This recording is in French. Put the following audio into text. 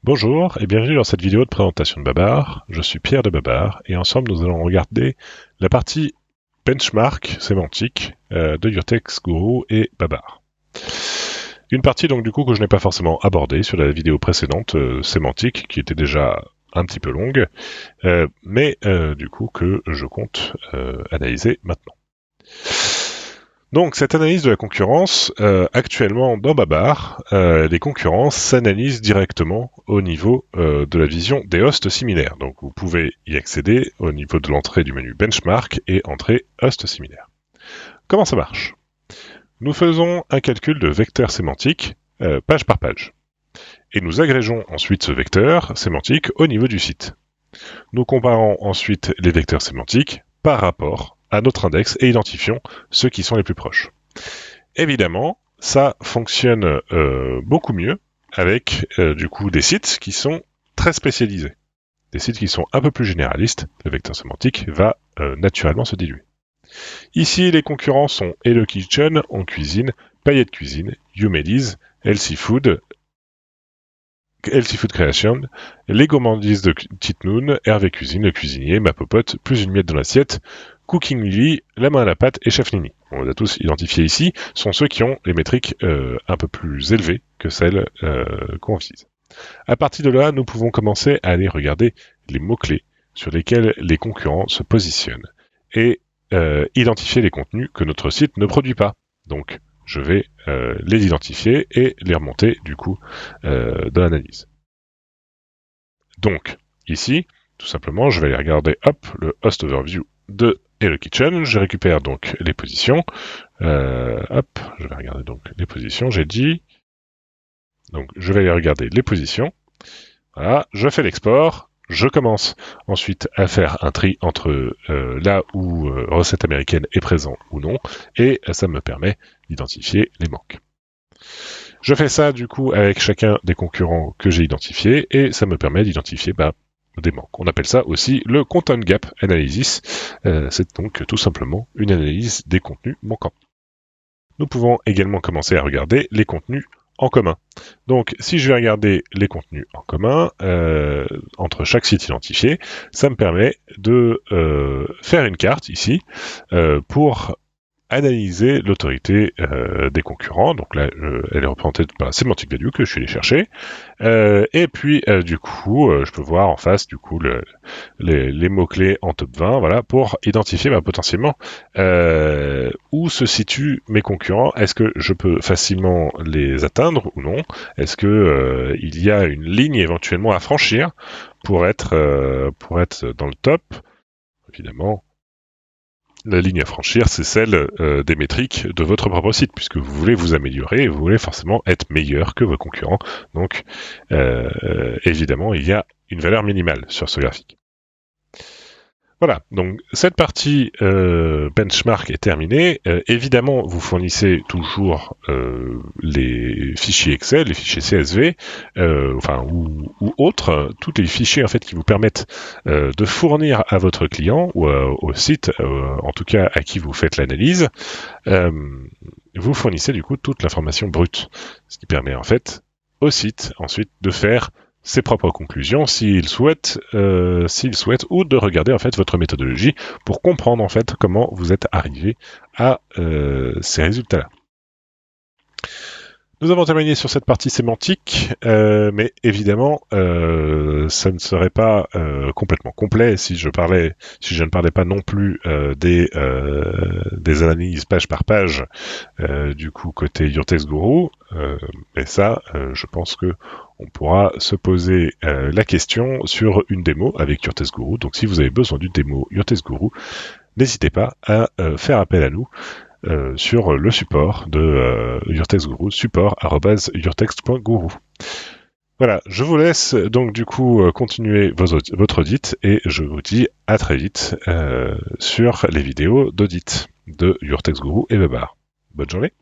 Bonjour et bienvenue dans cette vidéo de présentation de Babar. Je suis Pierre de Babar et ensemble nous allons regarder la partie benchmark sémantique de Your-Text Guru et Babar. Une partie donc du coup que je n'ai pas forcément abordée sur la vidéo précédente sémantique qui était déjà un petit peu longue, mais du coup que je compte analyser maintenant. Donc cette analyse de la concurrence, actuellement dans Babar, les concurrences s'analysent directement au niveau de la vision des hosts similaires. Donc vous pouvez y accéder au niveau de l'entrée du menu Benchmark et entrée host similaire. Comment ça marche? Nous faisons un calcul de vecteur sémantique page par page. Et nous agrégeons ensuite ce vecteur sémantique au niveau du site. Nous comparons ensuite les vecteurs sémantiques par rapport à notre index et identifions ceux qui sont les plus proches. Évidemment, ça fonctionne beaucoup mieux avec du coup des sites qui sont très spécialisés. Des sites qui sont un peu plus généralistes, le vecteur sémantique va naturellement se diluer. Ici, les concurrents sont Hello Kitchen, On Cuisine, Paillette Cuisine, YouMediz, Healthy Food Creation, les gourmandises de Titnoun, Hervé Cuisine, le cuisinier, Ma Popote, Plus une miette dans l'assiette, Cooking Lily, La main à la pâte et Chef Nini. On les a tous identifiés ici, sont ceux qui ont les métriques un peu plus élevées que celles qu'on vise. À partir de là, nous pouvons commencer à aller regarder les mots-clés sur lesquels les concurrents se positionnent et identifier les contenus que notre site ne produit pas. Donc, je vais les identifier et les remonter du coup dans l'analyse. Donc, ici, tout simplement, je vais aller regarder le host overview de Hello Kitchen. Je récupère donc les positions. Je vais regarder donc les positions. J'ai dit. Donc, je vais aller regarder les positions. Voilà, je fais l'export. Je commence ensuite à faire un tri entre là où recette américaine est présent ou non, et ça me permet d'identifier les manques. Je fais ça du coup avec chacun des concurrents que j'ai identifiés, et ça me permet d'identifier des manques. On appelle ça aussi le Content Gap Analysis. C'est donc tout simplement une analyse des contenus manquants. Nous pouvons également commencer à regarder les contenus en commun. Donc, si je vais regarder les contenus en commun entre chaque site identifié, ça me permet de faire une carte ici pour analyser l'autorité des concurrents. Donc là, elle est représentée par la semantic value que je suis allé chercher. Et puis, du coup, je peux voir en face, du coup, les mots-clés en top 20, voilà, pour identifier potentiellement où se situent mes concurrents. Est-ce que je peux facilement les atteindre ou non? Est-ce que il y a une ligne éventuellement à franchir pour être dans le top? Évidemment, la ligne à franchir, c'est celle des métriques de votre propre site, puisque vous voulez vous améliorer et vous voulez forcément être meilleur que vos concurrents. Donc, évidemment, il y a une valeur minimale sur ce graphique. Voilà, donc cette partie benchmark est terminée. Évidemment, vous fournissez toujours les fichiers Excel, les fichiers CSV, ou autres, tous les fichiers en fait qui vous permettent de fournir à votre client ou au site, en tout cas à qui vous faites l'analyse, vous fournissez du coup toute l'information brute, ce qui permet en fait au site ensuite de faire ses propres conclusions s'il souhaite ou de regarder en fait votre méthodologie pour comprendre en fait comment vous êtes arrivé à ces résultats-là. Nous avons terminé sur cette partie sémantique, mais évidemment, ça ne serait pas complètement complet si je ne parlais pas non plus des analyses page par page du coup côté Your-Text Guru. Et ça, je pense que on pourra se poser la question sur une démo avec Your-Text Guru. Donc, si vous avez besoin d'une démo Your-Text Guru, n'hésitez pas à faire appel à nous. Sur le support de Your-Text Guru, support@yourtext.guru. Voilà, je vous laisse donc du coup continuer votre audit et je vous dis à très vite sur les vidéos d'audit de Your-Text Guru et Babar. Bonne journée.